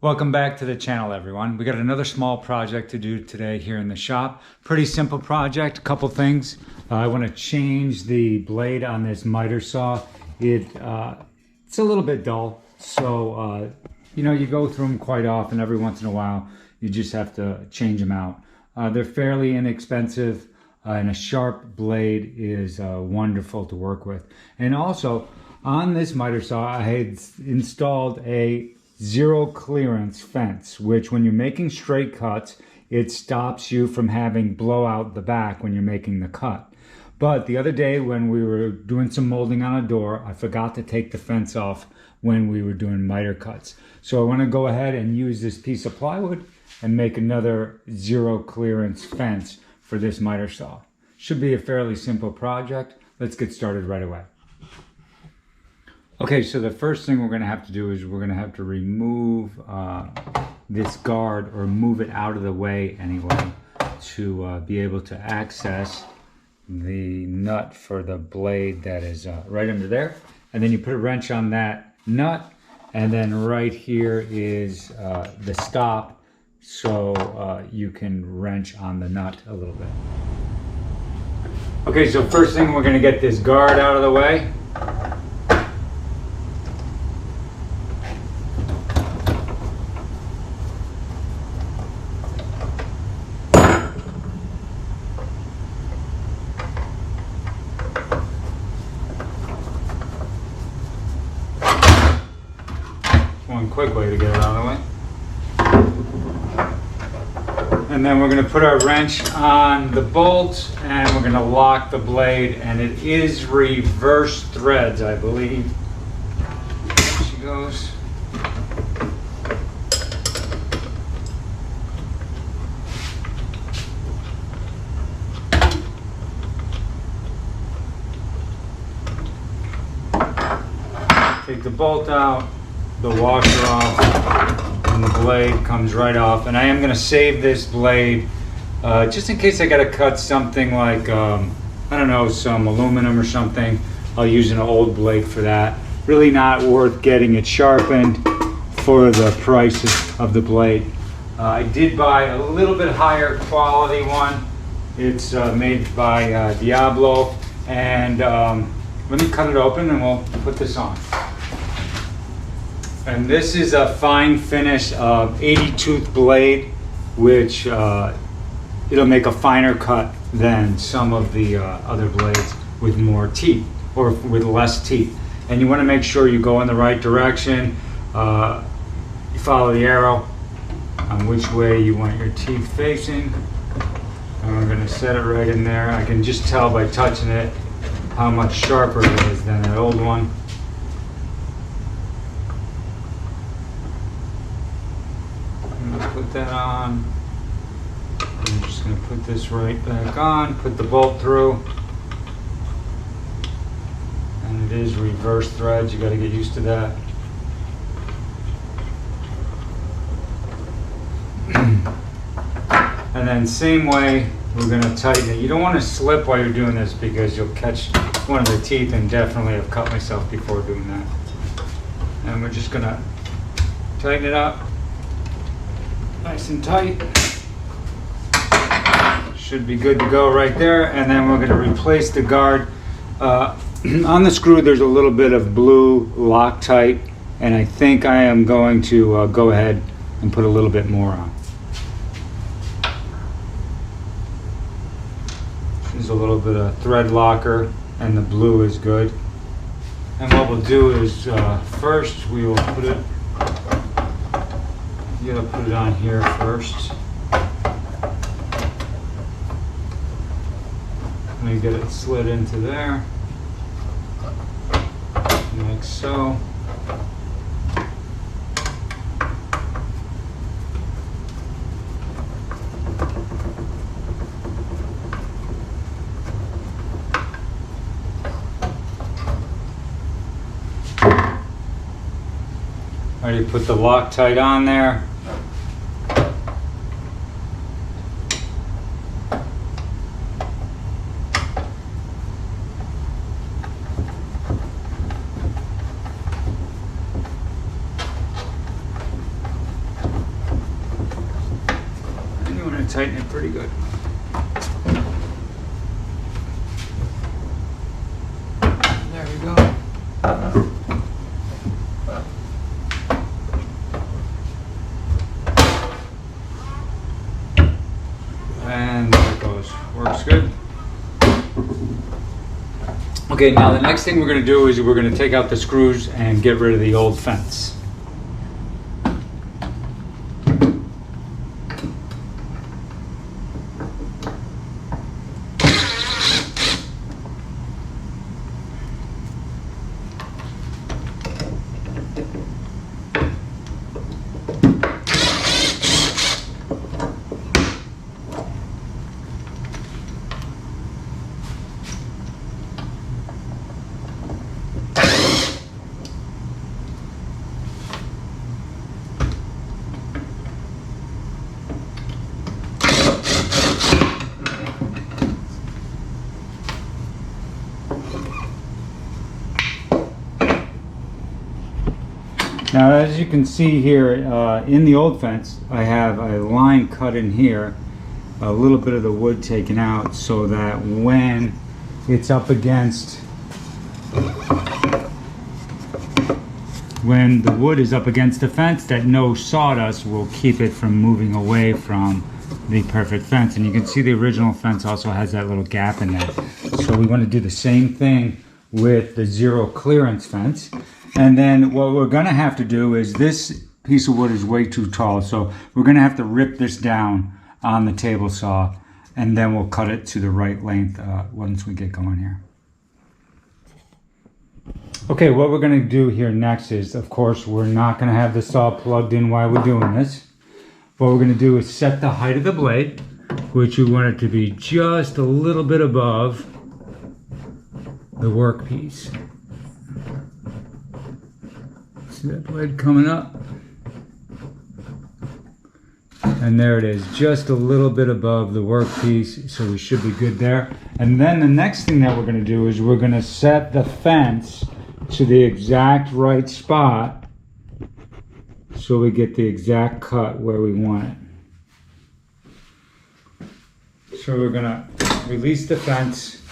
Welcome back to the channel, everyone. We got another small project to do today here in the shop. Pretty simple project, a couple things. I want to change the blade on this miter saw. It's a little bit dull, so you go through them quite often. Every once in a while, you just have to change them out. They're fairly inexpensive, and a sharp blade is wonderful to work with. And also, on this miter saw, I had installed a zero clearance fence, which when you're making straight cuts, it stops you from having blowout the back when you're making the cut. But the other day when we were doing some molding on a door, I forgot to take the fence off when we were doing miter cuts. So I want to go ahead and use this piece of plywood and make another zero clearance fence for this miter saw. Should be a fairly simple project. Let's get started right away. Okay, so the first thing we're going to have to do is we're going to have to remove this guard, or move it out of the way anyway, to be able to access the nut for the blade that is right under there. And then you put a wrench on that nut, and then right here is the stop, so you can wrench on the nut a little bit. Okay, so first thing, we're going to get this guard out of the way. One quick way to get it out of the way. And then we're going to put our wrench on the bolt, and we're going to lock the blade, and it is reverse threads, I believe. There she goes. Take the bolt out, the washer off, and the blade comes right off. And I am going to save this blade just in case I got to cut something like I don't know, some aluminum or something. I'll use an old blade for that. Really not worth getting it sharpened for the price of the blade. I did buy a little bit higher quality one. It's made by Diablo, and let me cut it open and we'll put this on. And this is a fine finish 80 tooth blade, which it'll make a finer cut than some of the other blades with more teeth, or with less teeth. And you want to make sure you go in the right direction. You follow the arrow on which way you want your teeth facing. And we're going to set it right in there. I can just tell by touching it how much sharper it is than that old one. Put that on. I'm just going to put this right back on, put the bolt through, and it is reverse threads. You got to get used to that. And then same way, we're going to tighten it. You don't want to slip while you're doing this, because you'll catch one of the teeth, and definitely have cut myself before doing that. And we're just going to tighten it up nice and tight. Should be good to go right there. And then we're going to replace the guard. On the screw, there's a little bit of blue Loctite, and I think I am going to go ahead and put a little bit more on. There's a little bit of thread locker, and the blue is good. And what we'll do is first we will put it. You gotta put it on here first. Let me get it slid into there, like so. Already put the Loctite on there. tighten it pretty good. There we go. And there it goes. Works good. Okay, now the next thing we're going to do is we're going to take out the screws and get rid of the old fence. Now, as you can see here, in the old fence, I have a line cut in here, a little bit of the wood taken out, so that when it's up against, when the wood is up against the fence, that no sawdust will keep it from moving away from the perfect fence. And you can see the original fence also has that little gap in there. So we want to do the same thing with the zero clearance fence. And then what we're going to have to do is, this piece of wood is way too tall, so we're going to have to rip this down on the table saw, and then we'll cut it to the right length once we get going here. Okay, what we're going to do here next is, of course, we're not going to have the saw plugged in while we're doing this. What we're going to do is set the height of the blade, which we want it to be just a little bit above the workpiece. See that blade coming up? And there it is, just a little bit above the workpiece, so we should be good there. And then the next thing that we're going to do is we're going to set the fence to the exact right spot, so we get the exact cut where we want it. So we're going to release the fence,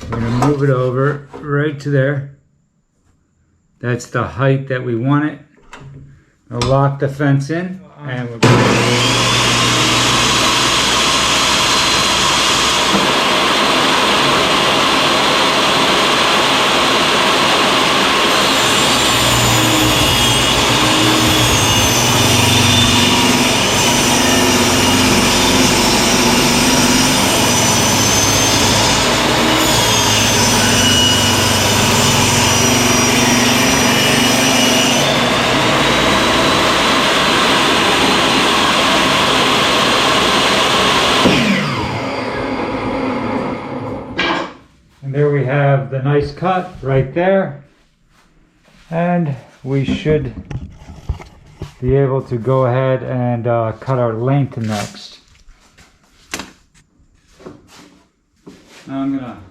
we're going to move it over right to there. That's the height that we want it. I'll lock the fence in, and we're going to... And there we have the nice cut right there. And we should be able to go ahead and cut our length next. Now I'm gonna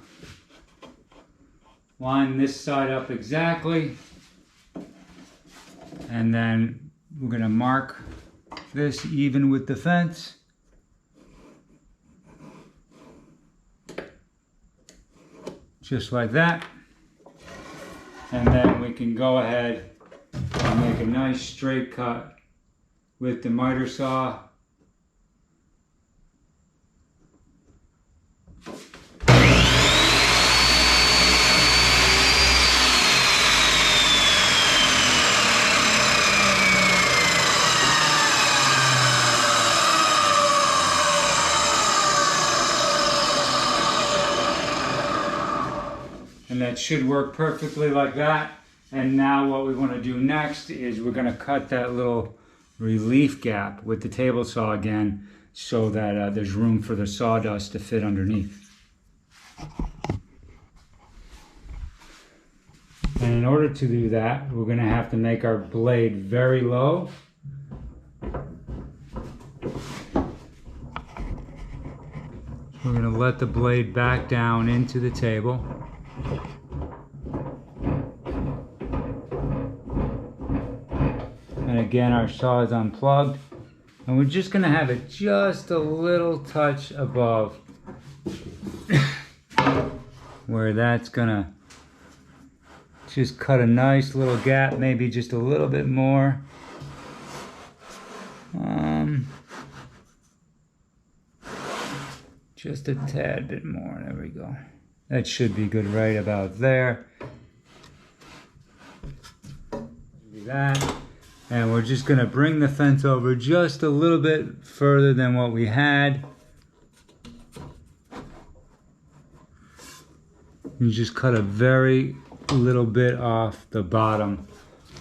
line this side up exactly. And then we're gonna mark this even with the fence. Just like that. And then we can go ahead and make a nice straight cut with the miter saw. And that should work perfectly like that. And now what we want to do next is we're going to cut that little relief gap with the table saw again, so that there's room for the sawdust to fit underneath. And in order to do that, we're going to have to make our blade very low. We're going to let the blade back down into the table. And again, our saw is unplugged. And we're just gonna have it just a little touch above where that's gonna just cut a nice little gap, maybe just a little bit more. Just a tad bit more. There we go. That should be good right about there. Do that. And we're just gonna bring the fence over just a little bit further than what we had. And just cut a very little bit off the bottom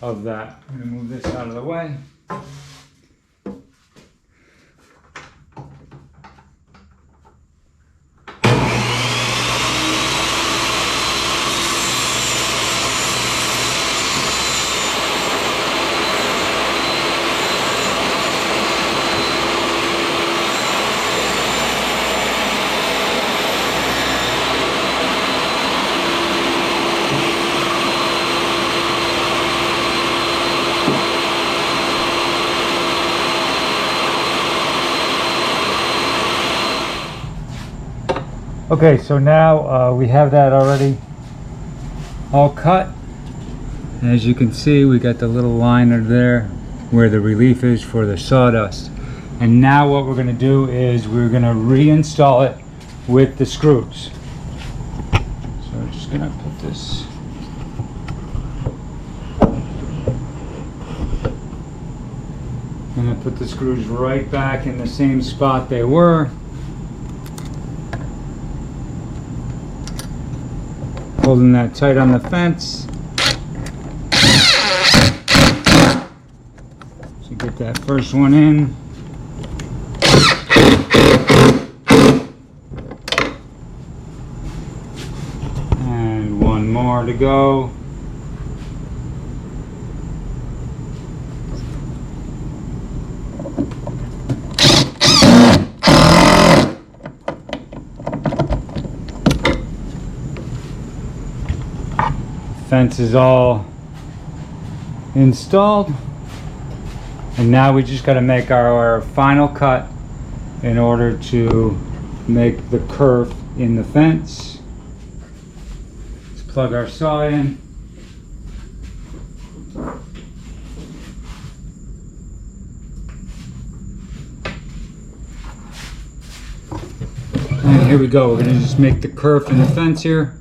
of that. I'm gonna move this out of the way. Okay, so now we have that already all cut. And as you can see, we got the little liner there where the relief is for the sawdust. And now what we're going to do is we're going to reinstall it with the screws. So we're just going to put this. I'm going to put the screws right back in the same spot they were. Holding that tight on the fence. So get that first one in. And one more to go. Fence is all installed, and now we just got to make our final cut in order to make the curve in the fence. Let's plug our saw in. And here we go. We're going to just make the curve in the fence here.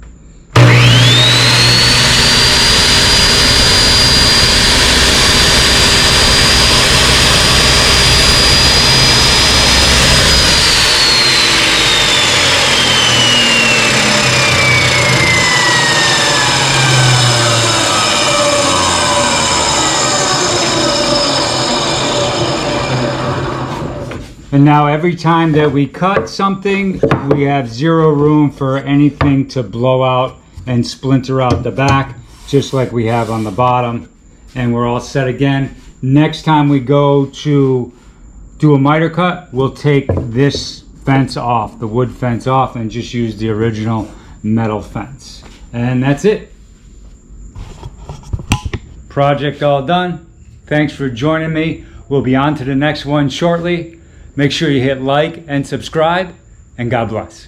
And now every time that we cut something, we have zero room for anything to blow out and splinter out the back, just like we have on the bottom. And we're all set again. Next time we go to do a miter cut, we'll take this fence off, the wood fence off, and just use the original metal fence. And that's it. Project all done. Thanks for joining me. We'll be on to the next one shortly. Make sure you hit like and subscribe, and God bless.